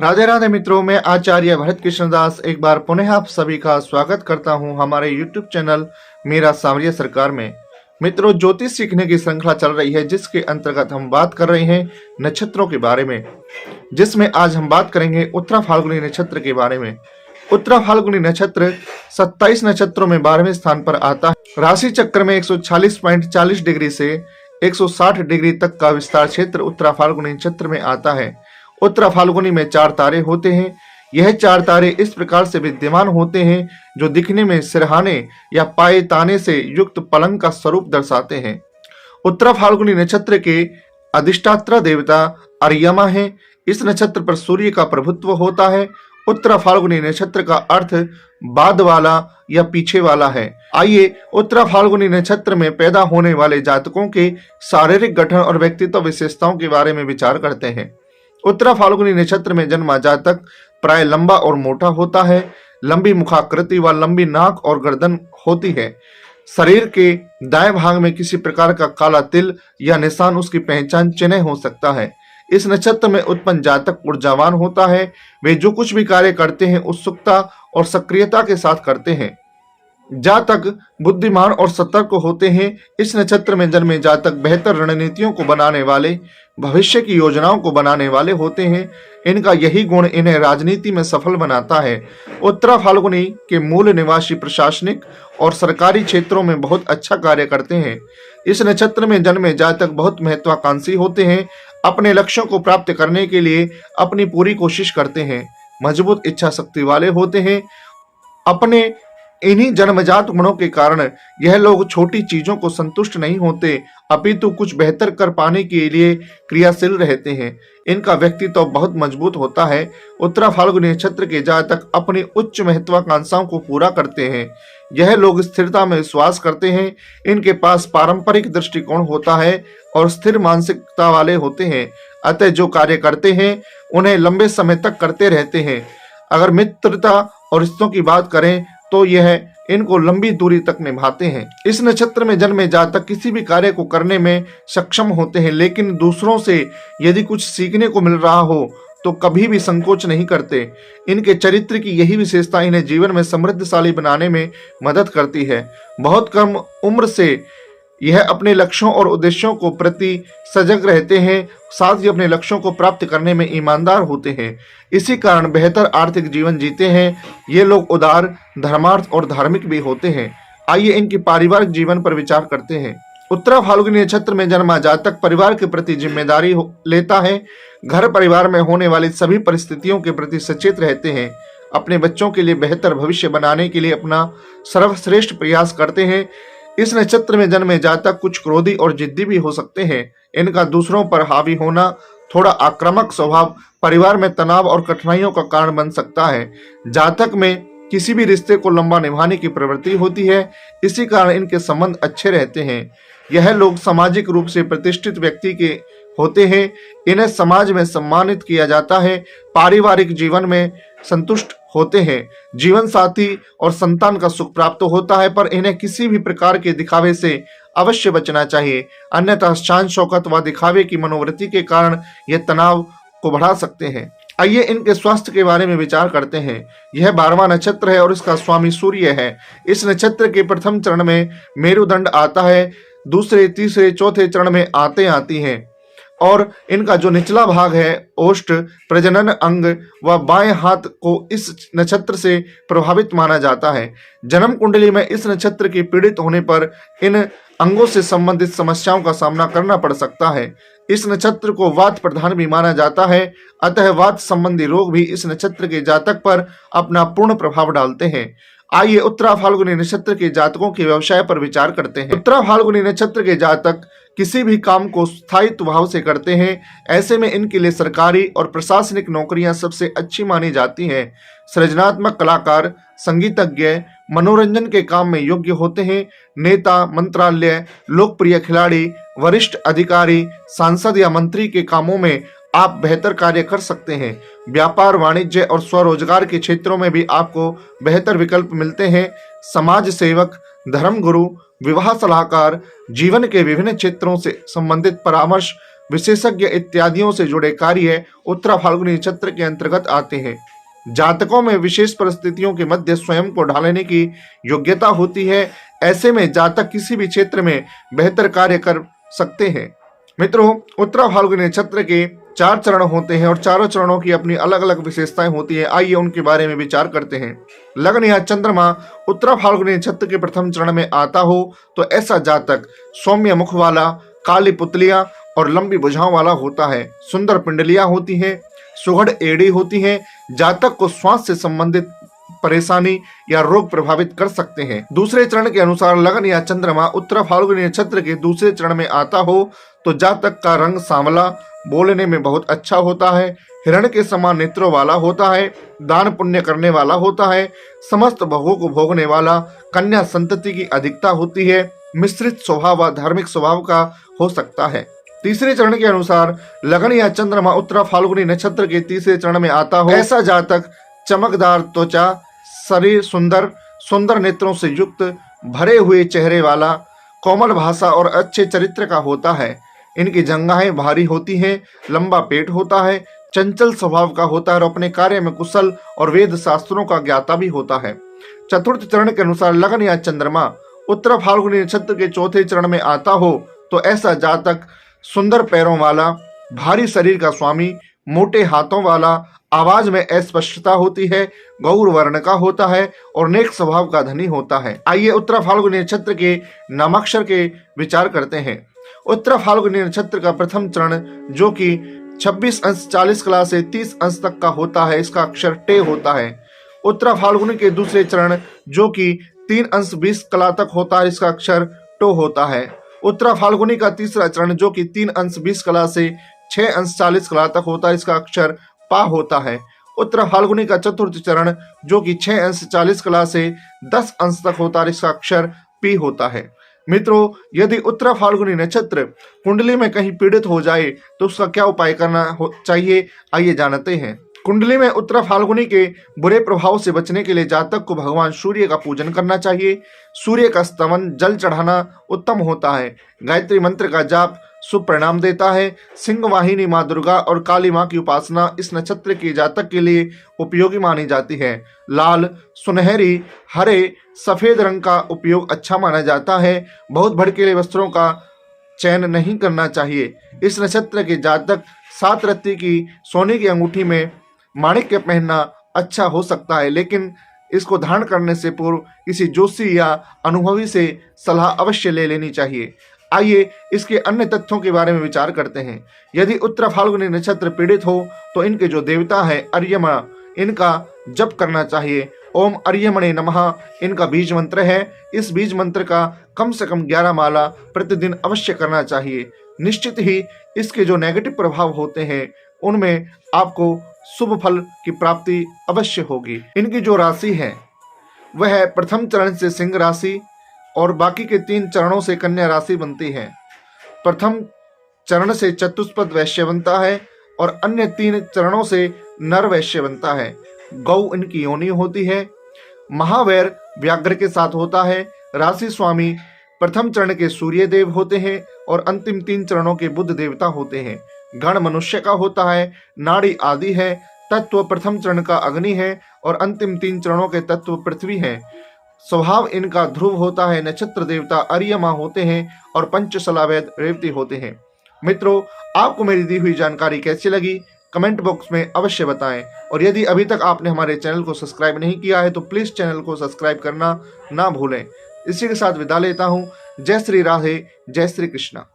राधे राधे मित्रों, मैं आचार्य भरत कृष्णदास एक बार पुनः आप सभी का स्वागत करता हूं हमारे YouTube चैनल मेरा सांवरिया सरकार में। मित्रों, ज्योतिष सीखने की श्रृंखला चल रही है जिसके अंतर्गत हम बात कर रहे हैं नक्षत्रों के बारे में, जिसमें आज हम बात करेंगे उत्तरा फाल्गुनी नक्षत्र के बारे में। उत्तरा फाल्गुनी नक्षत्र 27 नक्षत्रों में 12वें स्थान पर आता है। राशि चक्र में 146.40 डिग्री से 160 डिग्री तक का विस्तार क्षेत्र उत्तरा फाल्गुनी नक्षत्र में आता है। उत्तरा फाल्गुनी में 4 तारे होते हैं। यह 4 तारे इस प्रकार से विद्यमान होते हैं जो दिखने में सिरहाने या पाए ताने से युक्त पलंग का स्वरूप दर्शाते हैं। उत्तरा फाल्गुनी नक्षत्र के अधिष्ठात्र देवता अर्यमा है। इस नक्षत्र पर सूर्य का प्रभुत्व होता है। उत्तरा फाल्गुनी नक्षत्र का अर्थ बाद वाला या पीछे वाला है। आइए उत्तरा फाल्गुनी नक्षत्र में पैदा होने वाले जातकों के शारीरिक गठन और व्यक्तित्व विशेषताओं के बारे में विचार करते हैं। उत्तरा फाल्गुनी नक्षत्र में जन्मा जातक प्राय लंबा और मोटा होता है। लंबी मुखाकृति व लंबी नाक और गर्दन होती है। शरीर के दाएं भाग में किसी प्रकार का काला तिल या निशान उसकी पहचान चिन्ह हो सकता है। इस नक्षत्र में उत्पन्न जातक ऊर्जावान होता है। वे जो कुछ भी कार्य करते हैं उत्सुकता और सक्रियता के साथ करते हैं। जातक बुद्धिमान और सतर्क होते हैं। इस नक्षत्र में जन्मे जातक बेहतर रणनीतियों को बनाने वाले, भविष्य की योजनाओं को बनाने वाले होते हैं। इनका यही गुण इन्हें राजनीति में सफल बनाता है। उत्तरा फाल्गुनी के मूल निवासी प्रशासनिक और सरकारी क्षेत्रों में बहुत अच्छा कार्य करते हैं। इस नक्षत्र में जन्मे जातक बहुत महत्वाकांक्षी होते हैं। अपने लक्ष्यों को प्राप्त करने के लिए अपनी पूरी कोशिश करते हैं। मजबूत इच्छा शक्ति वाले होते हैं। अपने इन्हीं जन्मजात गुणों के कारण यह लोग छोटी चीजों को संतुष्ट नहीं होते, अपितु कुछ बेहतर कर पाने के लिए क्रियाशील रहते हैं। इनका व्यक्तित्व बहुत मजबूत होता है। उत्तरा फाल्गुनी नक्षत्र के जातक अपनी उच्च महत्वाकांक्षाओं को पूरा करते हैं। यह लोग स्थिरता में विश्वास करते हैं। इनके पास पारंपरिक दृष्टिकोण होता है और स्थिर मानसिकता वाले होते हैं। अतः जो कार्य करते हैं उन्हें लंबे समय तक करते रहते हैं। अगर मित्रता और रिश्तों की बात करें तो यह इनको लंबी दूरी तक निभाते हैं। इस नक्षत्र में जन्मे जातक किसी भी कार्य को करने में सक्षम होते हैं, लेकिन दूसरों से यदि कुछ सीखने को मिल रहा हो तो कभी भी संकोच नहीं करते। इनके चरित्र की यही विशेषता इन्हें जीवन में समृद्धशाली बनाने में मदद करती है। बहुत कम उम्र से यह अपने लक्ष्यों और उद्देश्यों को प्रति सजग रहते हैं, साथ ही अपने लक्ष्यों को प्राप्त करने में ईमानदार होते हैं। इसी कारण बेहतर आर्थिक जीवन जीते हैं। ये लोग उदार, धर्मार्थ और धार्मिक भी होते हैं। आइए इनके पारिवारिक जीवन पर विचार करते हैं। उत्तरा फाल्गुनी नक्षत्र में जन्मा जातक परिवार के प्रति जिम्मेदारी लेता है। घर परिवार में होने वाली सभी परिस्थितियों के प्रति सचेत रहते हैं। अपने बच्चों के लिए बेहतर भविष्य बनाने के लिए अपना सर्वश्रेष्ठ प्रयास करते हैं। इस नक्षत्र में जन्मे जातक कुछ क्रोधी और जिद्दी भी हो सकते हैं। इनका दूसरों पर हावी होना, थोड़ा आक्रामक स्वभाव परिवार में तनाव और कठिनाइयों का कारण बन सकता है। जातक में किसी भी रिश्ते को लंबा निभाने की प्रवृत्ति होती है। इसी कारण इनके संबंध अच्छे रहते हैं। यह लोग सामाजिक रूप से प्रतिष्ठित व्यक्ति के होते हैं। इन्हें समाज में सम्मानित किया जाता है। पारिवारिक जीवन में संतुष्ट होते हैं। जीवन साथी और संतान का सुख प्राप्त होता है, पर इन्हें किसी भी प्रकार के दिखावे से अवश्य बचना चाहिए, अन्यथा शान शौकत व दिखावे की मनोवृत्ति के कारण ये तनाव को बढ़ा सकते हैं। आइए इनके स्वास्थ्य के बारे में विचार करते हैं। यह 12वां नक्षत्र है और इसका स्वामी सूर्य है। इस नक्षत्र के प्रथम चरण में मेरुदंड आता है। दूसरे, तीसरे, चौथे चरण में आती हैं और इनका जो निचला भाग है ओष्ठ, प्रजनन अंग व बाएं हाथ को इस नक्षत्र से प्रभावित माना जाता है। जन्म कुंडली में इस नक्षत्र के पीड़ित होने पर इन अंगों से संबंधित समस्याओं का सामना करना पड़ सकता है। इस नक्षत्र को वात प्रधान भी माना जाता है, अतः वात संबंधी रोग भी इस नक्षत्र के जातक पर अपना पूर्ण प्रभाव डालते हैं। आइए उत्तरा फाल्गुनी नक्षत्र के जातकों के व्यवसाय पर विचार करते हैं। उत्तरा फाल्गुनी नक्षत्र के जातक किसी भी काम को स्थायित्व भाव से करते हैं। ऐसे में इनके लिए सरकारी और प्रशासनिक नौकरियां सबसे अच्छी मानी जाती हैं। सृजनात्मक कलाकार, संगीतज्ञ, मनोरंजन के काम में योग्य होते हैं। नेता, मंत्रालय, लोकप्रिय खिलाड़ी, वरिष्ठ अधिकारी, सांसद या मंत्री के कामों में आप बेहतर कार्य कर सकते हैं। व्यापार, वाणिज्य और स्वरोजगार के क्षेत्रों में भी आपको बेहतर विकल्प मिलते हैं। समाज सेवक, धर्म गुरु, विवाह सलाहकार, जीवन के विभिन्न क्षेत्रों से संबंधित परामर्श विशेषज्ञ इत्यादियों से जुड़े कार्य उत्तरा फाल्गुनी नक्षत्र के अंतर्गत आते हैं। जातकों में विशेष परिस्थितियों के मध्य स्वयं को ढालने की योग्यता होती है। ऐसे में जातक किसी भी क्षेत्र में बेहतर कार्य कर सकते हैं। मित्रों, उत्तरा फाल्गुनी नक्षत्र के 4 चरण होते हैं और चारों चरणों की अपनी अलग अलग विशेषताएं होती है। आइए उनके बारे में विचार करते हैं। लग्न या चंद्रमा उत्तरा फाल्गुनी नक्षत्र के प्रथम चरण में आता हो तो ऐसा जातक सौम्य मुख वाला, काली पुतलियां और लंबी भुजाओं वाला होता है। सुंदर पिंडलियां होती हैं, सुघड़ एड़ी होती हैं। जातक को श्वास से संबंधित परेशानी या रोग प्रभावित कर सकते हैं। दूसरे चरण के अनुसार लग्न या चंद्रमा उत्तरा फाल्गुनी नक्षत्र के दूसरे चरण में आता हो तो जातक का रंग सांवला, बोलने में बहुत अच्छा होता है, हिरण के समान नेत्रों वाला होता है, दान पुण्य करने वाला होता है, समस्त भोगों को भोगने वाला, कन्या संतति की अधिकता होती है, मिश्रित स्वभाव व धार्मिक स्वभाव का हो सकता है। तीसरे चरण के अनुसार लग्न या चंद्रमा उत्तरा फाल्गुनी नक्षत्र के तीसरे चरण में आता हो ऐसा जातक चमकदार त्वचा, शरीर सुंदर नेत्रों से युक्त, भरे हुए चेहरे वाला, कोमल भाषा और अच्छे चरित्र का होता है। इनकी जंघाएं भारी होती हैं, लंबा पेट होता है, चंचल स्वभाव का होता है और अपने कार्य में कुशल और वेद शास्त्रों का ज्ञाता भी होता है। चतुर्थ चरण के अनुसार लग्न या चंद्रमा उत्तरा फाल्गुनी नक्षत्र के चौथे चरण में आता हो तो ऐसा जातक सुंदर पैरों वाला, भारी शरीर का स्वामी, मोटे हाथों वाला, आवाज में अस्पष्टता होती है, गौर वर्ण का होता है और नेक स्वभाव का धनी होता है। आइए उत्तरा फाल्गुनी नक्षत्र के नामाक्षर के विचार करते हैं। उत्तरा फाल्गुनी नक्षत्र का प्रथम चरण जो कि 26 अंश 40 कला से 30 अंश तक का होता है, इसका अक्षर टे होता है। उत्तरा फाल्गुनी के दूसरे चरण जो कि 3 अंश 20 कला तक होता है, इसका अक्षर टो होता है। उत्तरा फाल्गुनी का तीसरा चरण जो कि 3 अंश 20 कला से 6 अंश 40 कला तक होता है, इसका अक्षर पा होता है। उत्तरा फाल्गुनी का चतुर्थ चरण जो कि 6 अंश 40 कला से 10 अंश तक होता है, इसका अक्षर पी होता है। मित्रों, यदि उत्तरा फाल्गुनी नक्षत्र कुंडली में कहीं पीड़ित हो जाए तो उसका क्या उपाय करना चाहिए, आइए जानते हैं। कुंडली में उत्तरा फाल्गुनी के बुरे प्रभाव से बचने के लिए जातक को भगवान सूर्य का पूजन करना चाहिए। सूर्य का स्तवन जल चढ़ाना उत्तम होता है। गायत्री मंत्र का जाप शुभ परिणाम देता है। सिंह वाहिनी माँ दुर्गा और काली माँ की उपासना इस नक्षत्र के जातक के लिए उपयोगी मानी जाती है। लाल, सुनहरी, हरे, सफेद रंग का उपयोग अच्छा माना जाता है। बहुत भड़कीले वस्त्रों का चयन नहीं करना चाहिए। इस नक्षत्र के जातक 7 रत्ती की सोने की अंगूठी में माणिक्य पहनना अच्छा हो सकता है, लेकिन इसको धारण करने से पूर्व किसी जोशी या अनुभवी से सलाह अवश्य ले लेनी चाहिए। आइए इसके अन्य तथ्यों के बारे में विचार करते हैं। यदि उत्तरा फाल्गुनी नक्षत्र पीड़ित हो तो इनके जो देवता है अर्यमा, इनका जप करना चाहिए। ओम अर्यमणे नमः इनका बीज मंत्र है। इस बीज मंत्र का कम से कम 11 माला प्रतिदिन अवश्य करना चाहिए। निश्चित ही इसके जो नेगेटिव प्रभाव होते हैं उनमें आपको शुभ फल की प्राप्ति अवश्य होगी। इनकी जो राशि है वह प्रथम चरण से सिंह राशि और बाकी के 3 चरणों से कन्या राशि बनती है। प्रथम चरण से चतुष्पद वैश्य बनता है और अन्य 3 चरणों से नर वैश्य बनता है। गौ इनकी योनि होती है। महावैर व्याघ्र के साथ होता है। राशि स्वामी प्रथम चरण के सूर्य देव होते हैं और अंतिम 3 चरणों के बुध देवता होते हैं। गण मनुष्य का होता है। नाड़ी आदि है। तत्व प्रथम चरण का अग्नि है और अंतिम 3 चरणों के तत्व पृथ्वी है। स्वभाव इनका ध्रुव होता है। नक्षत्र देवता अर्यमा होते हैं और पंचशला वेद रेवती होते हैं। मित्रों, आपको मेरी दी हुई जानकारी कैसी लगी कमेंट बॉक्स में अवश्य बताएं और यदि अभी तक आपने हमारे चैनल को सब्सक्राइब नहीं किया है तो प्लीज चैनल को सब्सक्राइब करना ना भूलें। इसी के साथ विदा लेता हूं। जय श्री राधे, जय श्री कृष्णा।